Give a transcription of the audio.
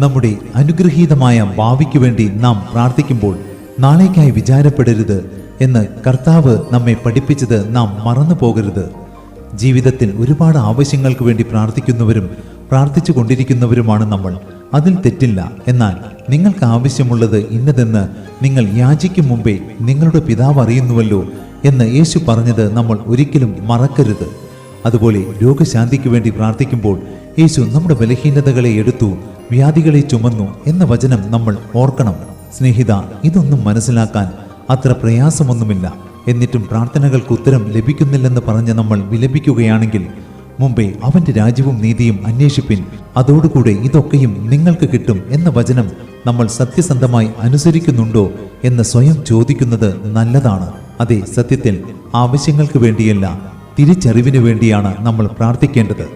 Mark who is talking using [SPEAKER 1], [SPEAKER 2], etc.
[SPEAKER 1] നമ്മുടെ അനുഗ്രഹീതമായ ഭാവിക്ക് വേണ്ടി നാം പ്രാർത്ഥിക്കുമ്പോൾ നാളേക്കായി വിചാരപ്പെടരുത് എന്ന് കർത്താവ് നമ്മെ പഠിപ്പിച്ചത് നാം മറന്നു പോകരുത്. ജീവിതത്തിൽ ഒരുപാട് ആവശ്യങ്ങൾക്ക് വേണ്ടി പ്രാർത്ഥിക്കുന്നവരും പ്രാർത്ഥിച്ചു കൊണ്ടിരിക്കുന്നവരുമാണ് നമ്മൾ. അതിൽ തെറ്റില്ല. എന്നാൽ നിങ്ങൾക്ക് ആവശ്യമുള്ളത് ഇന്നതെന്ന് നിങ്ങൾ യാചിക്കും മുമ്പേ നിങ്ങളുടെ പിതാവ് അറിയുന്നുവല്ലോ എന്ന് യേശു പറഞ്ഞത് നമ്മൾ ഒരിക്കലും മറക്കരുത്. അതുപോലെ രോഗശാന്തിക്ക് വേണ്ടി പ്രാർത്ഥിക്കുമ്പോൾ യേശു നമ്മുടെ ബലഹീനതകളെ എടുത്തു, വ്യാധികളെ ചുമന്നു എന്ന വചനം നമ്മൾ ഓർക്കണം. സ്നേഹിത, ഇതൊന്നും മനസ്സിലാക്കാൻ അത്ര പ്രയാസമൊന്നുമില്ല. എന്നിട്ടും പ്രാർത്ഥനകൾക്ക് ഉത്തരം ലഭിക്കുന്നില്ലെന്ന് പറഞ്ഞ് നമ്മൾ വിലപിക്കുകയാണെങ്കിൽ മുമ്പേ അവന്റെ രാജ്യവും നീതിയും അന്വേഷിപ്പിൻ, അതോടുകൂടെ ഇതൊക്കെയും നിങ്ങൾക്ക് കിട്ടും എന്ന വചനം നമ്മൾ സത്യസന്ധമായി അനുസരിക്കുന്നുണ്ടോ എന്ന് സ്വയം ചോദിക്കുന്നത് നല്ലതാണ്. അതെ, സത്യത്തിൽ ആവശ്യങ്ങൾക്ക് വേണ്ടിയല്ല, തിരിച്ചറിവിന് വേണ്ടിയാണ് നമ്മൾ പ്രാർത്ഥിക്കേണ്ടത്.